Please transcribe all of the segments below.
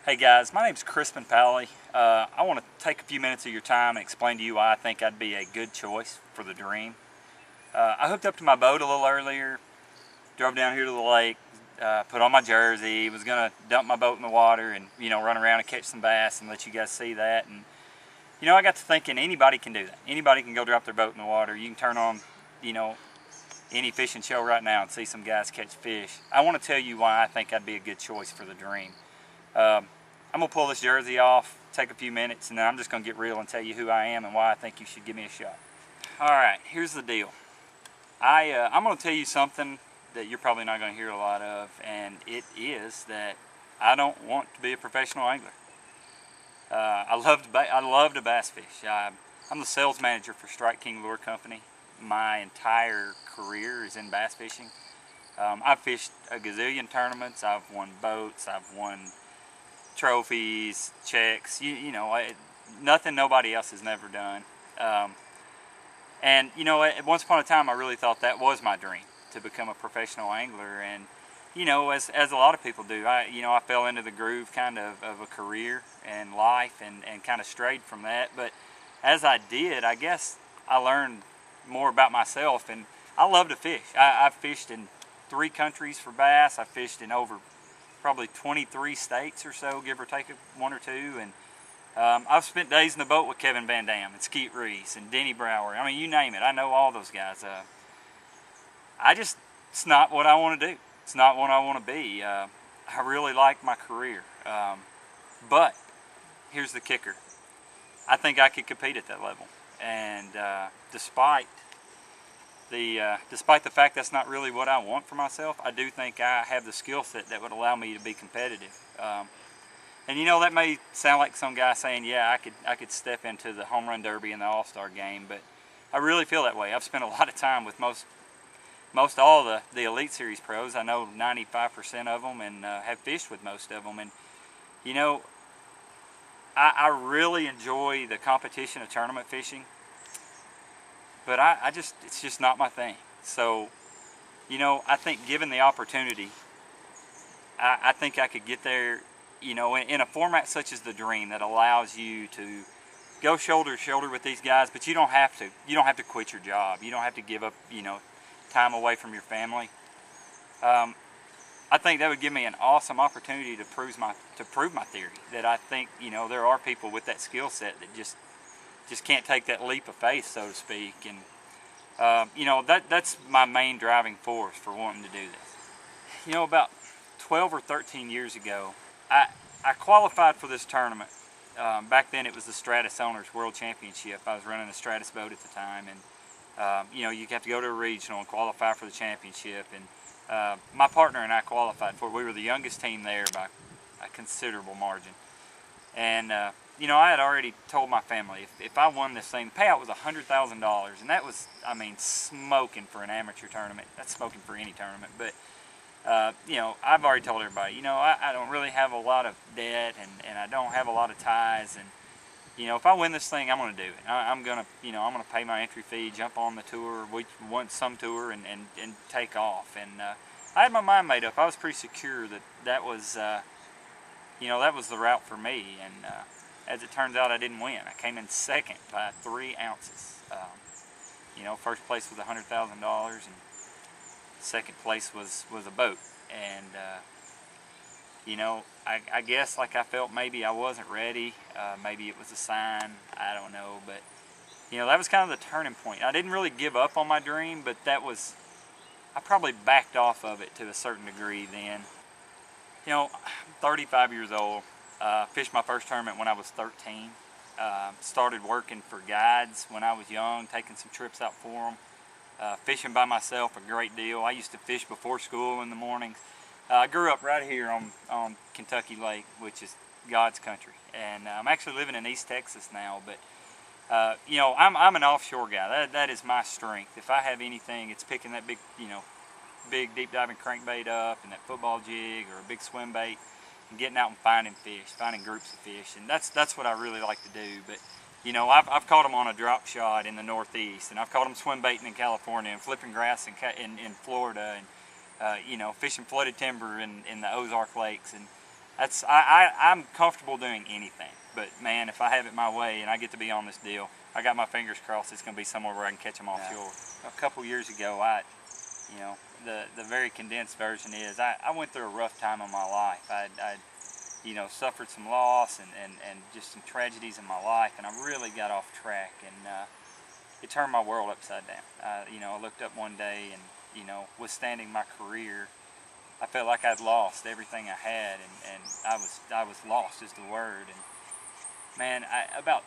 Hey guys, my name's Crispin Powley. I want to take a few minutes of your time and explain to you why I think I'd be a good choice for the Dream. I hooked up to my boat a little earlier, drove down here to the lake, put on my jersey, was going to dump my boat in the water and, run around and catch some bass and let you guys see that. And, I got to thinking anybody can do that. Anybody can go drop their boat in the water. You can turn on, any fishing show right now and see some guys catch fish. I want to tell you why I think I'd be a good choice for the Dream. I'm going to pull this jersey off, take a few minutes, and then I'm just going to get real and tell you who I am and why I think you should give me a shot. Alright, here's the deal. I'm going to tell you something that you're probably not going to hear a lot of, and it is that I don't want to be a professional angler. I love to bass fish. I'm the sales manager for Strike King Lure Company. My entire career is in bass fishing. I've fished a gazillion tournaments. I've won boats. I've won trophies, checks. Nothing nobody else has never done. And once upon a time, I really thought that was my dream, to become a professional angler. And as a lot of people do, I fell into the groove kind of a career and life, and kind of strayed from that. But as I did, I guess I learned more about myself, and I love to fish. I've fished in 3 countries for bass. I've fished in over probably 23 states or so, give or take 1 or 2, and I've spent days in the boat with Kevin Van Dam and Skeet Reese and Denny Brower. I mean, you name it, I know all those guys. It's not what I want to do. It's not what I want to be. I really like my career, but here's the kicker. I think I could compete at that level, and despite the fact that's not really what I want for myself, I do think I have the skill set that would allow me to be competitive. And that may sound like some guy saying, yeah, I could step into the home run derby and the all-star game, but I really feel that way. I've spent a lot of time with most all the Elite Series pros. I know 95% of them, and have fished with most of them. And I really enjoy the competition of tournament fishing, but it's just not my thing. So, I think given the opportunity, I think I could get there, in a format such as the Dream that allows you to go shoulder to shoulder with these guys, but you don't have to. You don't have to quit your job. You don't have to give up, time away from your family. I think that would give me an awesome opportunity to prove my theory, that I think, there are people with that skill set that just can't take that leap of faith, so to speak. And that's my main driving force for wanting to do this. About 12 or 13 years ago, I qualified for this tournament. Back then it was the Stratus Owners World Championship. I was running a Stratus boat at the time, and you have to go to a regional and qualify for the championship. And my partner and I qualified for it. We were the youngest team there by a considerable margin. And I had already told my family, if I won this thing, the payout was $100,000, and that was, smoking for an amateur tournament. That's smoking for any tournament. But I've already told everybody, I don't really have a lot of debt, and I don't have a lot of ties, and if I win this thing, I'm going to do it. I'm going to pay my entry fee, jump on the tour, some tour, and take off. And I had my mind made up. I was pretty secure that was that was the route for me. And as it turns out, I didn't win. I came in second by 3 ounces. First place was $100,000, and second place was a boat. And I guess I felt maybe I wasn't ready. Maybe it was a sign. I don't know. But that was kind of the turning point. I didn't really give up on my dream, but I probably backed off of it to a certain degree then. I'm 35 years old. Fished my first tournament when I was 13. Started working for guides when I was young, taking some trips out for them. Fishing by myself a great deal. I used to fish before school in the mornings. I grew up right here on Kentucky Lake, which is God's country. And I'm actually living in East Texas now, but I'm an offshore guy. That is my strength. If I have anything, it's picking that big deep diving crankbait up, and that football jig, or a big swim bait, and getting out and finding fish, finding groups of fish. And that's what I really like to do. But I've caught them on a drop shot in the Northeast, and I've caught them swim baiting in California, and flipping grass in Florida, and fishing flooded timber in the Ozark Lakes. And I'm comfortable doing anything. But man, if I have it my way and I get to be on this deal, I got my fingers crossed it's going to be somewhere where I can catch them offshore. A couple years ago, you know, the very condensed version is I went through a rough time in my life. I you know, suffered some loss and just some tragedies in my life, and I really got off track, and it turned my world upside down. You know, I looked up one day and, you know, withstanding my career, I felt like I'd lost everything I had, and I was lost is the word. And man, about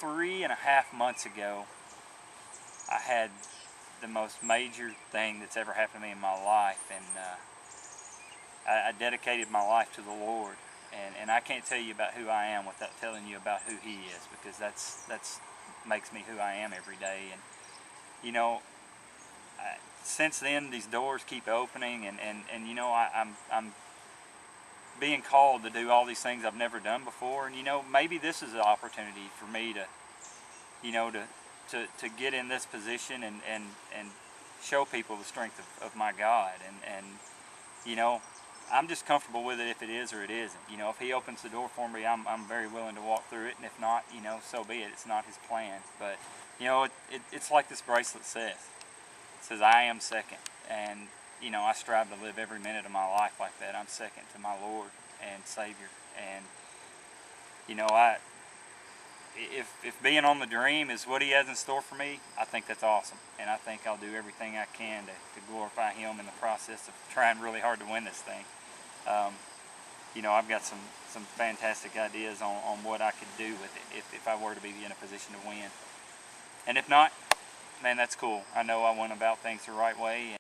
3.5 months ago, I had the most major thing that's ever happened to me in my life, and I dedicated my life to the Lord, and I can't tell you about who I am without telling you about who He is, because that's makes me who I am every day. And you know, since then these doors keep opening, and you know, I'm being called to do all these things I've never done before, and you know, maybe this is an opportunity for me to, you know, to get in this position and show people the strength of my God, and you know, I'm just comfortable with it if it is or it isn't. You know, if He opens the door for me, I'm very willing to walk through it, and if not, you know, so be it. It's not His plan. But you know, it's like this bracelet says. It says, I am second, and you know, I strive to live every minute of my life like that. I'm second to my Lord and Savior, and you know, if being on the dream is what He has in store for me, I think that's awesome, and I think I'll do everything I can to glorify Him in the process of trying really hard to win this thing. You know, I've got some fantastic ideas on what I could do with it if I were to be in a position to win. And if not, man, that's cool. I know I went about things the right way.